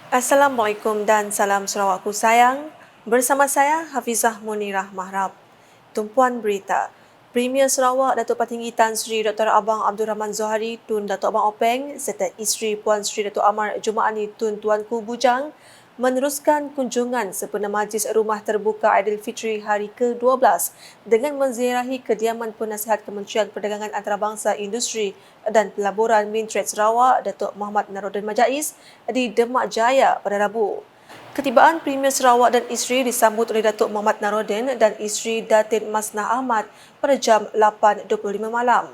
Assalamualaikum dan salam Sarawakku sayang. Bersama saya Hafizah Munirah Mahrab. Tumpuan berita. Premier Sarawak Datuk Patinggi Tan Sri Dr. Abang Abdul Rahman Zohari Tun Datuk Abang Openg serta isteri Puan Sri Datuk Amar Jumaani Tun Tuanku Bujang meneruskan kunjungan sempena Majlis Rumah Terbuka Aidilfitri hari ke-12 dengan menziarahi kediaman Penasihat Kementerian Perdagangan Antarabangsa Industri dan Pelaburan Mintret Sarawak Datuk Muhammad Naruddin Majais di Demak Jaya pada Rabu. Ketibaan Premier Sarawak dan isteri disambut oleh Datuk Muhammad Naruddin dan isteri Datin Masnah Ahmad pada jam 8.25 malam.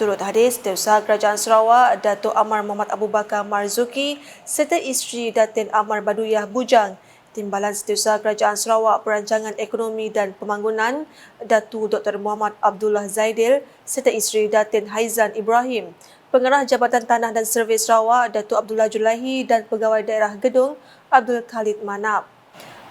Turut hadir Setiausaha Kerajaan Sarawak Datuk Amar Muhammad Abu Bakar Marzuki serta isteri Datin Amar Baduyah Bujang, Timbalan Setiausaha Kerajaan Sarawak Perancangan Ekonomi dan Pembangunan Datu Dr. Muhammad Abdullah Zaidil serta isteri Datin Haizan Ibrahim, Pengarah Jabatan Tanah dan Servis Sarawak Datuk Abdullah Julaihi dan Pegawai Daerah Gedung Abdul Khalid Manap.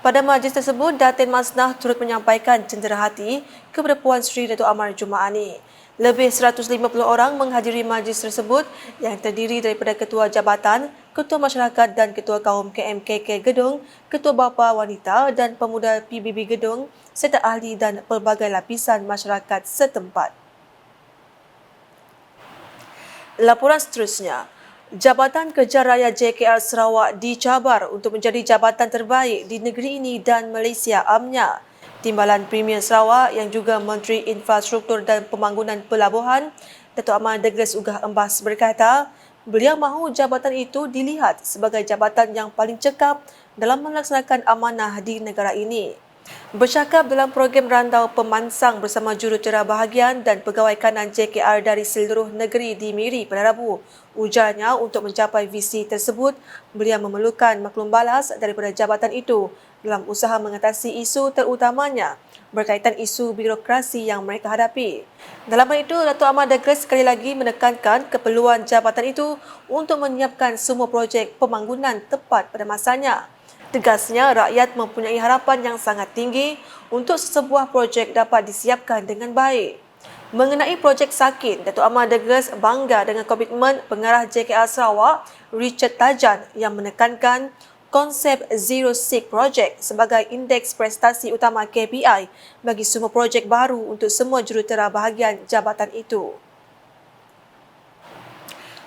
Pada majlis tersebut, Datin Masnah turut menyampaikan cendera hati kepada Puan Sri Datuk Amar Jumaani. Lebih 150 orang menghadiri majlis tersebut yang terdiri daripada Ketua Jabatan, Ketua Masyarakat dan Ketua Kaum KMKK Gedung, Ketua Bapa Wanita dan Pemuda PBB Gedung serta ahli dan pelbagai lapisan masyarakat setempat. Laporan seterusnya. Jabatan Kerja Raya JKR Sarawak dicabar untuk menjadi jabatan terbaik di negeri ini dan Malaysia amnya. Timbalan Premier Sarawak yang juga Menteri Infrastruktur dan Pembangunan Pelabuhan, Datuk Ahmad Douglas Ugah Embas berkata, beliau mahu jabatan itu dilihat sebagai jabatan yang paling cekap dalam melaksanakan amanah di negara ini. Bercakap dalam program rantau pemansang bersama juruterah bahagian dan pegawai kanan JKR dari seluruh negeri di Miri pada Rabu, ujarnya untuk mencapai visi tersebut, beliau memerlukan maklum balas daripada jabatan itu dalam usaha mengatasi isu terutamanya berkaitan isu birokrasi yang mereka hadapi. Dalam hal itu, Datuk Ahmad Douglas sekali lagi menekankan keperluan jabatan itu untuk menyiapkan semua projek pembangunan tepat pada masanya. Tegasnya, rakyat mempunyai harapan yang sangat tinggi untuk sesebuah projek dapat disiapkan dengan baik. Mengenai projek Sakin, Datuk Ahmad Douglas bangga dengan komitmen pengarah JKR Sarawak, Richard Tajan yang menekankan konsep Zero Sick Project sebagai indeks prestasi utama KPI bagi semua projek baru untuk semua jurutera bahagian jabatan itu.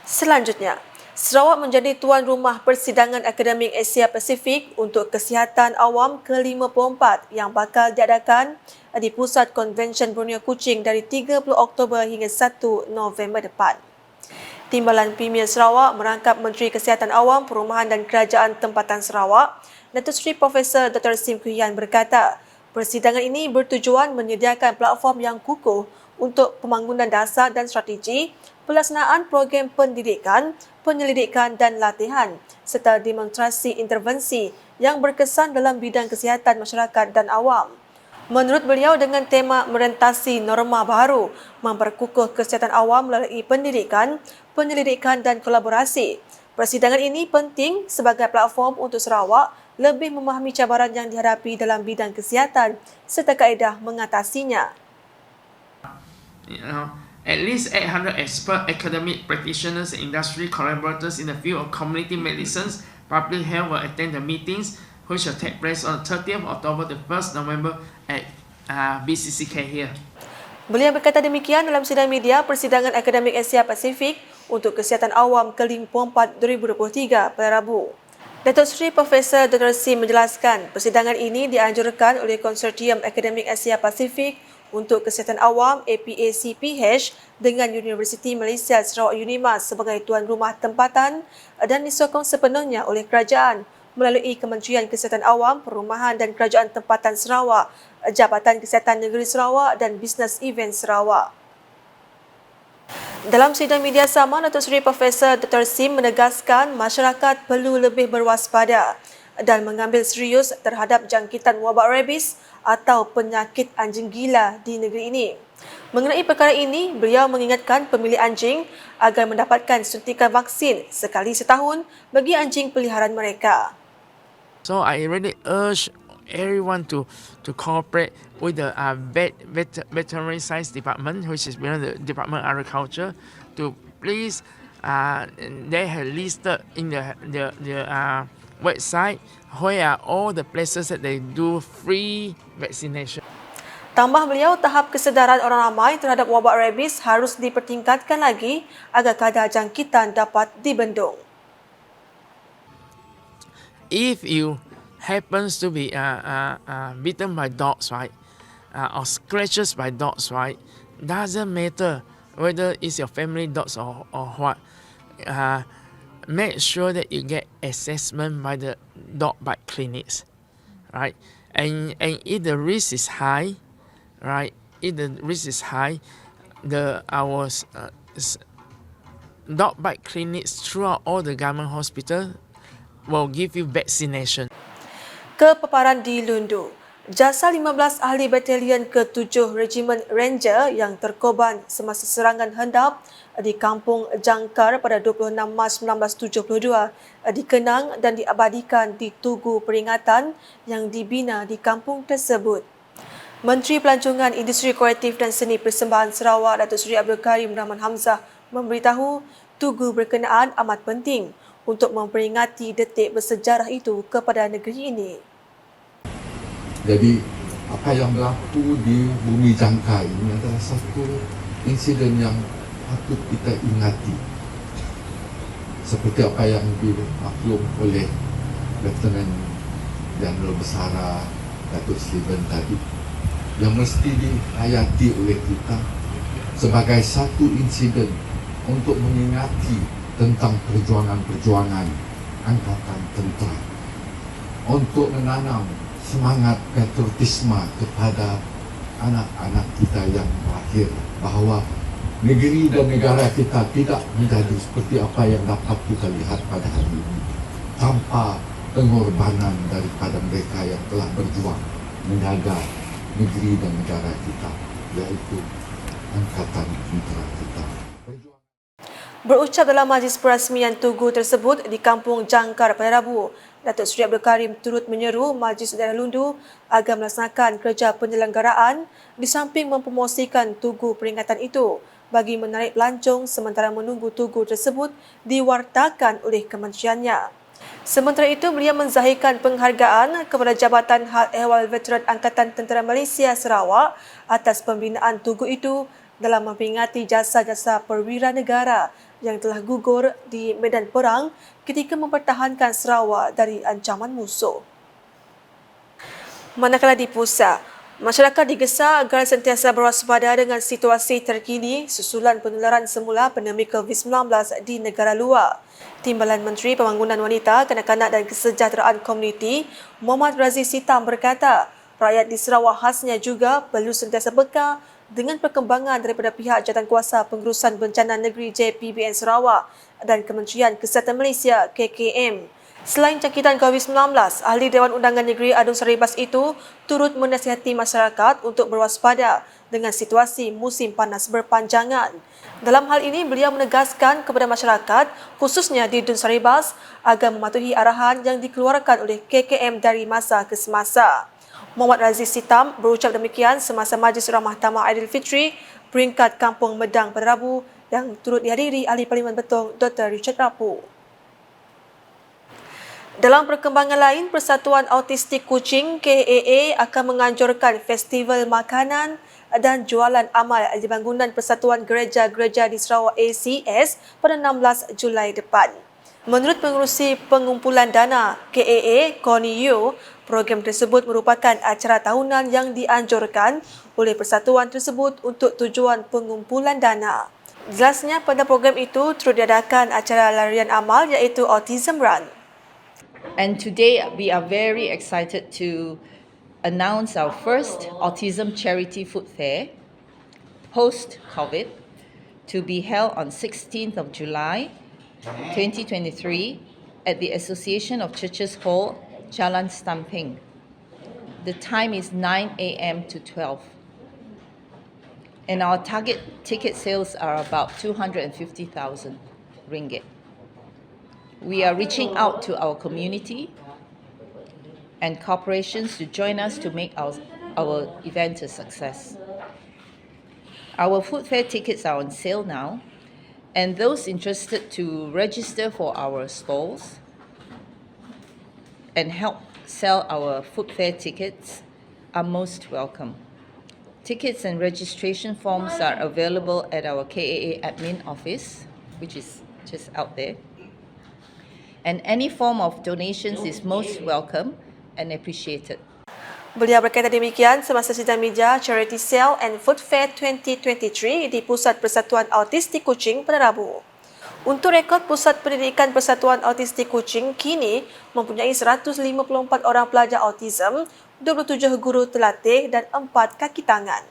Selanjutnya, Sarawak menjadi tuan rumah Persidangan Akademik Asia Pasifik untuk Kesihatan Awam ke-54 yang bakal diadakan di Pusat Konvensyen Borneo Kuching dari 30 Oktober hingga 1 November depan. Timbalan Premier Sarawak merangkap Menteri Kesihatan Awam, Perumahan dan Kerajaan Tempatan Sarawak, Datuk Seri Profesor Dr. Sim Kuiyan berkata, persidangan ini bertujuan menyediakan platform yang kukuh untuk pembangunan dasar dan strategi, pelaksanaan program pendidikan, penyelidikan dan latihan, serta demonstrasi intervensi yang berkesan dalam bidang kesihatan masyarakat dan awam. Menurut beliau, dengan tema merentasi norma baru, memperkukuh kesihatan awam melalui pendidikan, penyelidikan dan kolaborasi. Persidangan ini penting sebagai platform untuk Sarawak lebih memahami cabaran yang dihadapi dalam bidang kesihatan serta kaedah mengatasinya. At least 800 expert academic practitioners and industry collaborators in the field of community medicine, public health will attend the meetings which will take place on 30th October to 1st November at BCCK here. Beliau berkata demikian dalam sidang media Persidangan Akademik Asia Pasifik untuk Kesihatan Awam ke-54 2023 pada Rabu. Datuk Seri Profesor Dr. Sim menjelaskan persidangan ini dianjurkan oleh Konsortium Akademik Asia Pasifik untuk Kesihatan Awam APACPH dengan Universiti Malaysia Sarawak UNIMAS sebagai tuan rumah tempatan dan disokong sepenuhnya oleh kerajaan melalui Kementerian Kesihatan Awam, Perumahan dan Kerajaan Tempatan Sarawak, Jabatan Kesihatan Negeri Sarawak dan Business Event Sarawak. Dalam sidang media sama, Datuk Seri Profesor Dr. Sim menegaskan masyarakat perlu lebih berwaspada dan mengambil serius terhadap jangkitan wabak rabies atau penyakit anjing gila di negeri ini. Mengenai perkara ini, beliau mengingatkan pemilik anjing agar mendapatkan suntikan vaksin sekali setahun bagi anjing peliharaan mereka. So I really urge everyone to cooperate with the veterinary science department, which is the Department of Agriculture, to please they have listed in the website where are all the places that they do free vaccination. Tambah beliau, tahap kesedaran orang ramai terhadap wabak rabies harus dipertingkatkan lagi agar kadar jangkitan dapat dibendung. If you happens to be bitten by dogs, right, or scratches by dogs, right, doesn't matter whether it's your family dogs or what. Make sure that you get assessment by the dog bite clinics, right? And if the risk is high, right? If the risk is high, our dog bite clinics throughout all the government hospitals will give you vaccination. Kepaparan di Lundu. Jasa 15 ahli batalion ke-7 Regimen Ranger yang terkorban semasa serangan hendap di Kampung Jangkar pada 26 Mac 1972 dikenang dan diabadikan di Tugu Peringatan yang dibina di kampung tersebut. Menteri Pelancongan Industri Kreatif dan Seni Persembahan Sarawak Datuk Seri Abdul Karim Rahman Hamzah memberitahu tugu berkenaan amat penting untuk memperingati detik bersejarah itu kepada negeri ini. Jadi apa yang berlaku di bumi Jangkar ini adalah satu insiden yang patut kita ingati. Seperti apa yang dimaklum oleh Lieutenant Jeneral Besara Datuk Steven tadi, yang mesti dihayati oleh kita sebagai satu insiden untuk mengingati tentang perjuangan-perjuangan Angkatan Tentera untuk menanam semangat patriotisme kepada anak-anak kita yang lahir, bahawa negeri dan negara kita tidak menjadi seperti apa yang dapat kita lihat pada hari ini tanpa pengorbanan daripada mereka yang telah berjuang menjaga negeri dan negara kita, yaitu Angkatan Tentera kita. Berucap dalam majlis perasmian tugu tersebut di Kampung Jangkar pada Rabu, Datuk Seri Abdul Karim turut menyeru Majlis Daerah Lundu agar melaksanakan kerja penyelenggaraan di samping mempromosikan tugu peringatan itu bagi menarik pelancong sementara menunggu tugu tersebut diwartakan oleh kementeriannya. Sementara itu, beliau menzahirkan penghargaan kepada Jabatan Hal Ehwal Veteran Angkatan Tentera Malaysia Sarawak atas pembinaan tugu itu dalam memperingati jasa-jasa perwira negara yang telah gugur di medan perang ketika mempertahankan Sarawak dari ancaman musuh. Manakala di pusat, masyarakat digesa agar sentiasa berwaspada dengan situasi terkini susulan penularan semula pandemik COVID-19 di negara luar. Timbalan Menteri Pembangunan Wanita, Kanak-kanak dan Kesejahteraan Komuniti, Muhammad Razif Sitam berkata, rakyat di Sarawak khasnya juga perlu sentiasa peka dengan perkembangan daripada pihak Jawatankuasa Pengurusan Bencana Negeri JPBN Sarawak dan Kementerian Kesihatan Malaysia KKM. Selain jangkitan COVID-19, Ahli Dewan Undangan Negeri Adun Saribas itu turut menasihati masyarakat untuk berwaspada dengan situasi musim panas berpanjangan. Dalam hal ini, beliau menegaskan kepada masyarakat, khususnya di Dun Saribas, agar mematuhi arahan yang dikeluarkan oleh KKM dari masa ke semasa. Muhammad Razif Sitam berucap demikian semasa Majlis Ramah Tamah Aidilfitri peringkat Kampung Medang pada Rabu yang turut dihadiri Ahli Parlimen Betong Dr. Richard Rapu. Dalam perkembangan lain, Persatuan Autistik Kuching KAA akan menganjurkan festival makanan dan jualan amal di bangunan Persatuan Gereja-Gereja di Sarawak ACS pada 16 Julai depan. Menurut pengerusi pengumpulan dana KAA, Connie Yeo, program tersebut merupakan acara tahunan yang dianjurkan oleh persatuan tersebut untuk tujuan pengumpulan dana. Jelasnya, pada program itu turut diadakan acara larian amal iaitu Autism Run. And today we are very excited to announce our first Autism Charity Food Fair post-COVID to be held on 16th of July 2023 at the Association of Churches Hall, Jalan Stamping. The time is 9 a.m. to 12. And our target ticket sales are about 250,000 ringgit. We are reaching out to our community and corporations to join us to make our event a success. Our food fair tickets are on sale now, and those interested to register for our stalls and help sell our food fair tickets are most welcome. Tickets and registration forms are available at our KAA admin office, which is just out there. And any form of donations is most welcome and appreciated. Beliau berkata demikian semasa sidang meja Charity Sale and Food Fair 2023 di Pusat Persatuan Autistik Kuching pada Rabu. Untuk rekod, Pusat Pendidikan Persatuan Autistik Kuching kini mempunyai 154 orang pelajar autism, 27 guru terlatih dan 4 kaki tangan.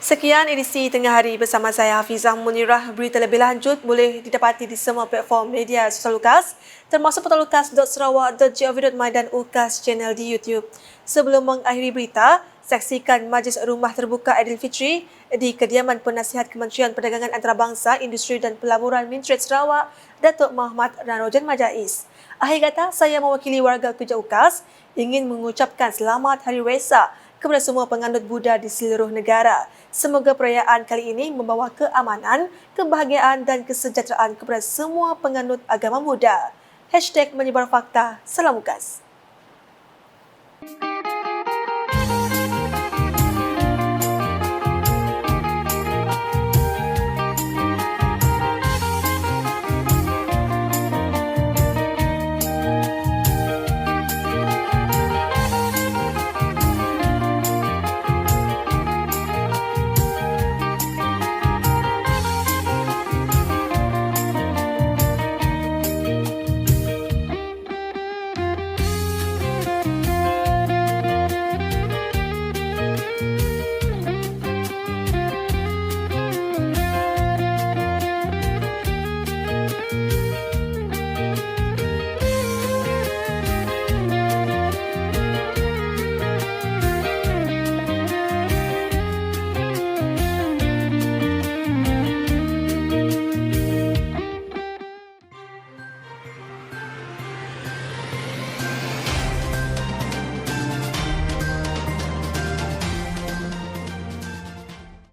Sekian edisi Tengah Hari bersama saya Hafizah Munirah. Berita lebih lanjut boleh didapati di semua platform media sosial UKAS termasuk portal ukas.sarawak.gov.my dan UKAS channel di YouTube. Sebelum mengakhiri berita, saksikan Majlis Rumah Terbuka Aidilfitri di kediaman Penasihat Kementerian Perdagangan Antarabangsa, Industri dan Pelaburan Mintret Sarawak, Datuk Muhammad Rarojan Majais. Akhir kata, saya mewakili warga kerja UKAS ingin mengucapkan selamat Hari Wesak kepada semua penganut Buddha di seluruh negara. Semoga perayaan kali ini membawa keamanan, kebahagiaan dan kesejahteraan kepada semua penganut agama Buddha. #menyebar fakta. Salam UKAS.